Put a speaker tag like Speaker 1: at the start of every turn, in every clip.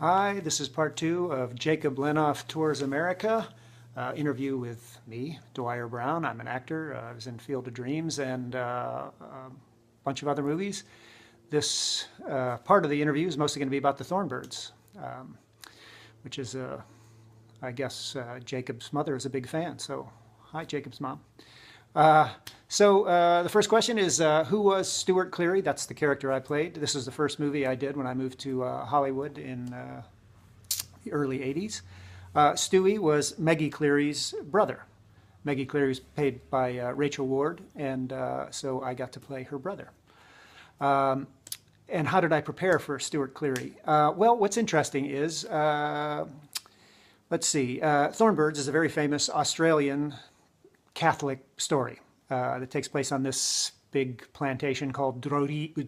Speaker 1: Hi, this is part two of Jacob Lenhoff Tours America. Interview with me, Dwier Brown. I'm an actor. I was in Field of Dreams and a bunch of other movies. This part of the interview is mostly going to be about the Thornbirds, which is, I guess, Jacob's mother is a big fan. So, hi, Jacob's mom. The first question is, who was Stuart Cleary? That's the character I played. This is the first movie I did when I moved to Hollywood in the early 80s. Stewie was Maggie Cleary's brother. Maggie Cleary was played by Rachel Ward, and so I got to play her brother. And how did I prepare for Stuart Cleary? Well, what's interesting is, let's see, Thornbirds is a very famous Australian Catholic story that takes place on this big plantation called Drogheda.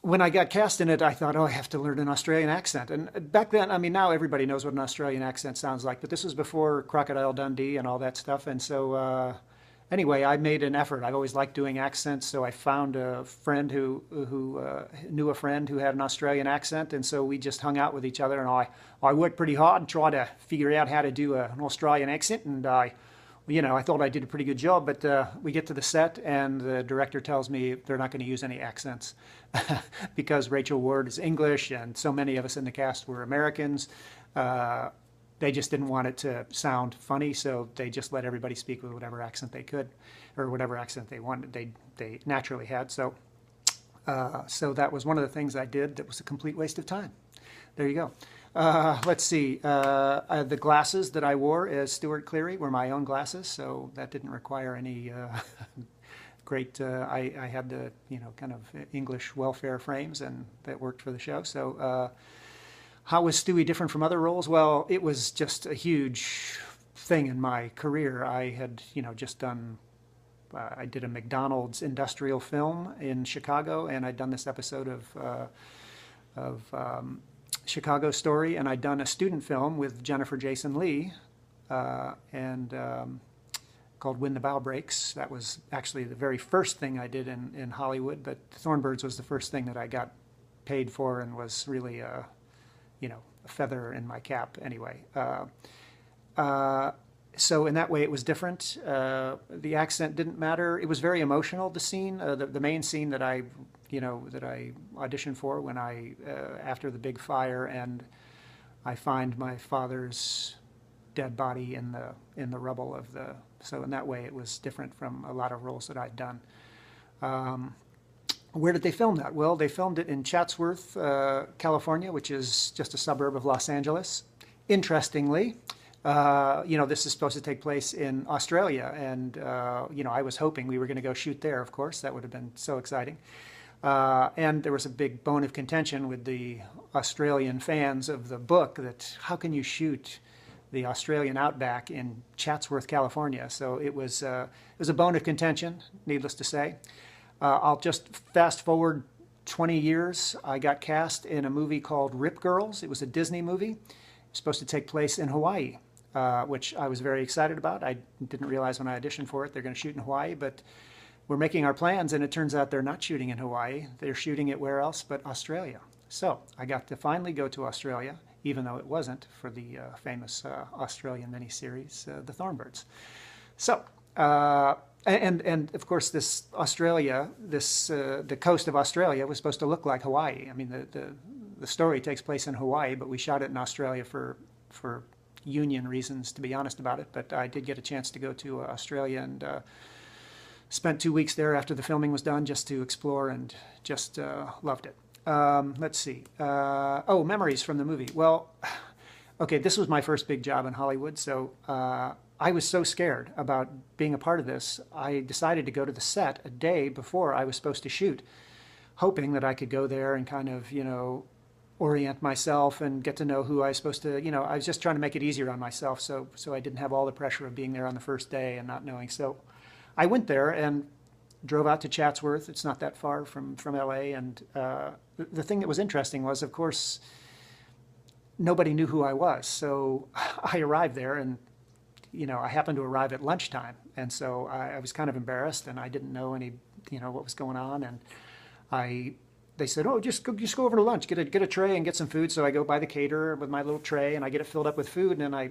Speaker 1: When I got cast in it, I thought, oh, I have to learn an Australian accent. And back then, I mean, now everybody knows what an Australian accent sounds like, but this was before Crocodile Dundee and all that stuff. And so anyway, I made an effort. I've always liked doing accents, so I found a friend who knew a friend who had an Australian accent, and so we just hung out with each other. And I worked pretty hard and tried to figure out how to do an Australian accent, and I thought I did a pretty good job. But we get to the set, and the director tells me they're not going to use any accents because Rachel Ward is English, and so many of us in the cast were Americans. They just didn't want it to sound funny, so they just let everybody speak with whatever accent they could, or whatever accent they wanted. They naturally had. So that was one of the things I did that was a complete waste of time. There you go. Let's see. The glasses that I wore as Stuart Cleary were my own glasses, so that didn't require any great. I had the kind of English welfare frames, and that worked for the show. So. How was Stewie different from other roles? Well, it was just a huge thing in my career. I had, just done, I did a McDonald's industrial film in Chicago, and I'd done this episode of Chicago Story, and I'd done a student film with Jennifer Jason Leigh, called When the Bow Breaks. That was actually the very first thing I did in Hollywood, but Thornbirds was the first thing that I got paid for and was really a feather in my cap anyway. So in that way it was different. The accent didn't matter. It was very emotional, the scene, the main scene that I auditioned for when after the big fire, and I find my father's dead body in the rubble of so in that way it was different from a lot of roles that I'd done. Where did they film that? Well, they filmed it in Chatsworth, California, which is just a suburb of Los Angeles. Interestingly, this is supposed to take place in Australia, and I was hoping we were going to go shoot there. Of course, that would have been so exciting. And there was a big bone of contention with the Australian fans of the book that how can you shoot the Australian outback in Chatsworth, California? So it was a bone of contention, needless to say. I'll just fast forward 20 years. I got cast in a movie called Rip Girls. It was a Disney movie. It was supposed to take place in Hawaii, which I was very excited about. I didn't realize when I auditioned for it they're going to shoot in Hawaii, but we're making our plans, and it turns out they're not shooting in Hawaii. They're shooting it where else but Australia. So I got to finally go to Australia, even though it wasn't for the famous Australian miniseries, The Thornbirds. So. And of course, this Australia, the coast of Australia was supposed to look like Hawaii. I mean, the story takes place in Hawaii, but we shot it in Australia for union reasons, to be honest about it. But I did get a chance to go to Australia and spent 2 weeks there after the filming was done just to explore, and just loved it. Let's see. Memories from the movie. Well, okay, this was my first big job in Hollywood, so I was so scared about being a part of this, I decided to go to the set a day before I was supposed to shoot, hoping that I could go there and kind of, orient myself and get to know who I was supposed to, I was just trying to make it easier on myself so I didn't have all the pressure of being there on the first day and not knowing. So I went there and drove out to Chatsworth. It's not that far from LA. And the thing that was interesting was, of course, nobody knew who I was. So I arrived there, and I happened to arrive at lunchtime, and so I was kind of embarrassed, and I didn't know what was going on, and I they said, "Oh, just go over to lunch, get a tray and get some food." So I go by the caterer with my little tray, and I get it filled up with food, and then I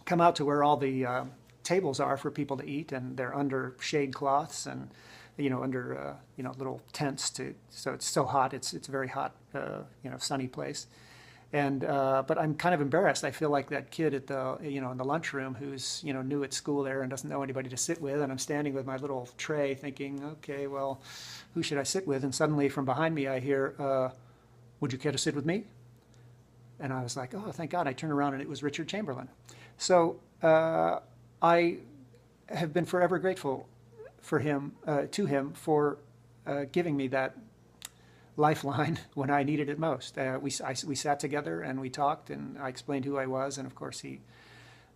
Speaker 1: come out to where all the tables are for people to eat, and they're under shade cloths and under little tents so it's so hot, it's a very hot sunny place. And but I'm kind of embarrassed. I feel like that kid at the in the lunchroom who's new at school there and doesn't know anybody to sit with. And I'm standing with my little tray, thinking, okay, well, who should I sit with? And suddenly from behind me, I hear, "Would you care to sit with me?" And I was like, oh, thank God. I turned around and it was Richard Chamberlain. So I have been forever grateful to him for giving me that lifeline when I needed it most. We sat together and we talked, and I explained who I was, and of course he'd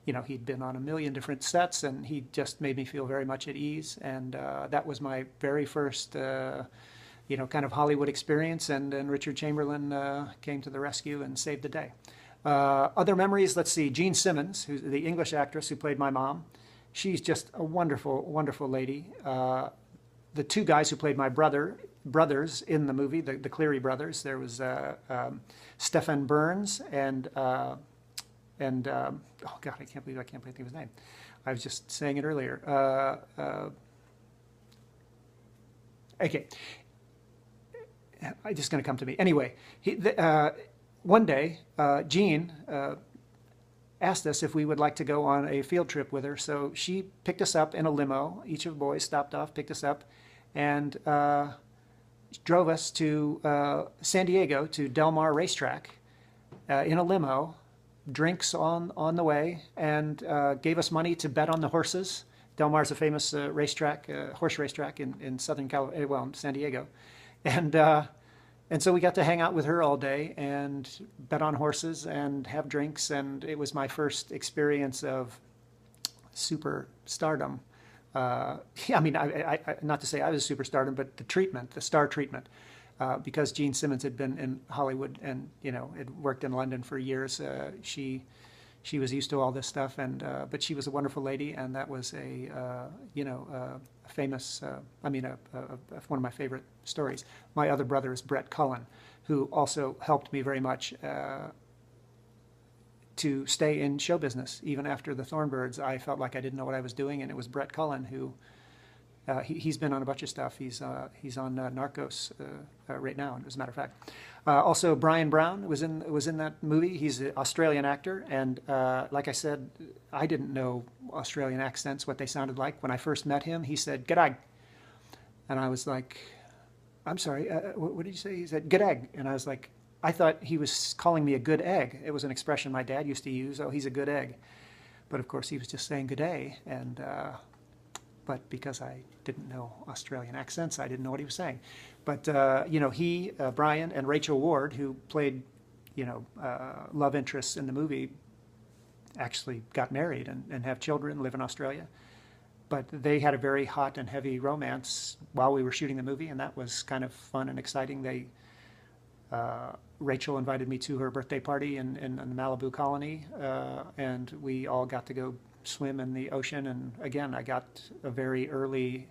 Speaker 1: been on a million different sets, and he just made me feel very much at ease. And that was my very first kind of Hollywood experience, and Richard Chamberlain came to the rescue and saved the day. Other memories, let's see, Jean Simmons, who's the English actress who played my mom. She's just a wonderful, wonderful lady. The two guys who played my brothers in the movie, the Cleary brothers, there was Stephen Burns and oh God, I can't think of his name. I was just saying it earlier. Okay, it's just going to come to me. Anyway, one day, Jean asked us if we would like to go on a field trip with her. So she picked us up in a limo. Each of the boys stopped off, picked us up, and drove us to San Diego to Del Mar Racetrack in a limo, drinks on the way, and gave us money to bet on the horses. Del Mar is a famous racetrack, horse racetrack in Southern California, well, in San Diego. And so we got to hang out with her all day and bet on horses and have drinks, and it was my first experience of super stardom. I mean, I not to say I was superstardom, but the star treatment, because Jean Simmons had been in Hollywood and had worked in London for years. She was used to all this stuff, but she was a wonderful lady, and that was a famous. One of my favorite stories. My other brother is Brett Cullen, who also helped me very much to stay in show business. Even after the Thornbirds, I felt like I didn't know what I was doing, and it was Brett Cullen who, he's been on a bunch of stuff. He's on Narcos right now, as a matter of fact. Also, Brian Brown was in that movie. He's an Australian actor, and like I said, I didn't know Australian accents, what they sounded like. When I first met him, he said, "G'day," and I was like, "I'm sorry, what did you say?" He said, "G'day," and I was like, I thought he was calling me a good egg. It was an expression my dad used to use. Oh, he's a good egg. But of course, he was just saying good day. And but because I didn't know Australian accents, I didn't know what he was saying. But he, Brian, and Rachel Ward, who played love interests in the movie, actually got married and have children, live in Australia. But they had a very hot and heavy romance while we were shooting the movie, and that was kind of fun and exciting. Rachel invited me to her birthday party in the Malibu colony, and we all got to go swim in the ocean. And again, I got a very early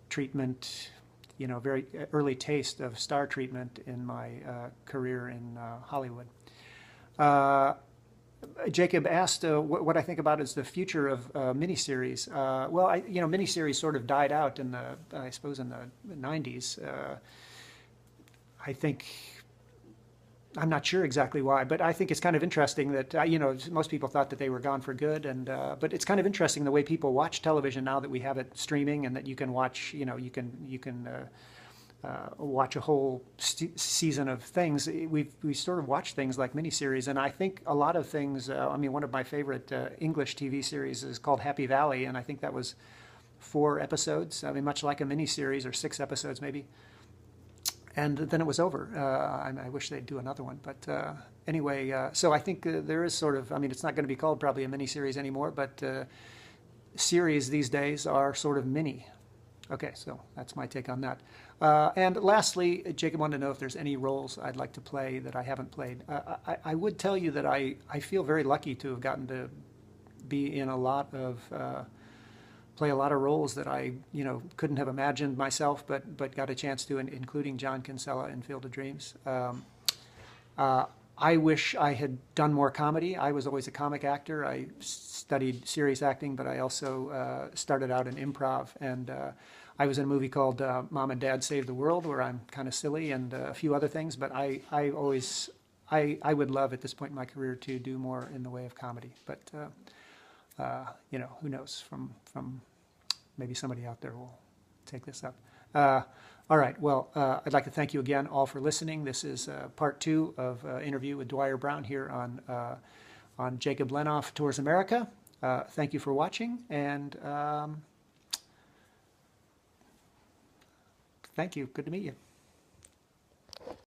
Speaker 1: treatment, very early taste of star treatment in my career in Hollywood. Jacob asked what I think about is the future of miniseries. Miniseries sort of died out in the 90s. I think, I'm not sure exactly why, but I think it's kind of interesting that, most people thought that they were gone for good. But it's kind of interesting the way people watch television now that we have it streaming and that you can watch, you can watch a whole season of things. We sort of watch things like miniseries, and I think a lot of things, one of my favorite English TV series is called Happy Valley, and I think that was 4 episodes, much like a miniseries, or 6 episodes maybe. And then it was over. I wish they'd do another one. But anyway, so I think there is sort of, it's not going to be called probably a mini-series anymore, but series these days are sort of mini. Okay, so that's my take on that. And lastly, Jacob wanted to know if there's any roles I'd like to play that I haven't played. I would tell you that I feel very lucky to have gotten to be in a lot of play a lot of roles that I, couldn't have imagined myself, but got a chance to, including John Kinsella in Field of Dreams. I wish I had done more comedy. I was always a comic actor. I studied serious acting, but I also started out in improv. And I was in a movie called Mom and Dad Save the World, where I'm kind of silly, and a few other things. But I would love at this point in my career to do more in the way of comedy. But who knows? From maybe somebody out there will take this up. All right. Well, I'd like to thank you again all for listening. This is part 2 of interview with Dwier Brown here on Jacob Lenhoff Tours America. Thank you for watching, and thank you. Good to meet you.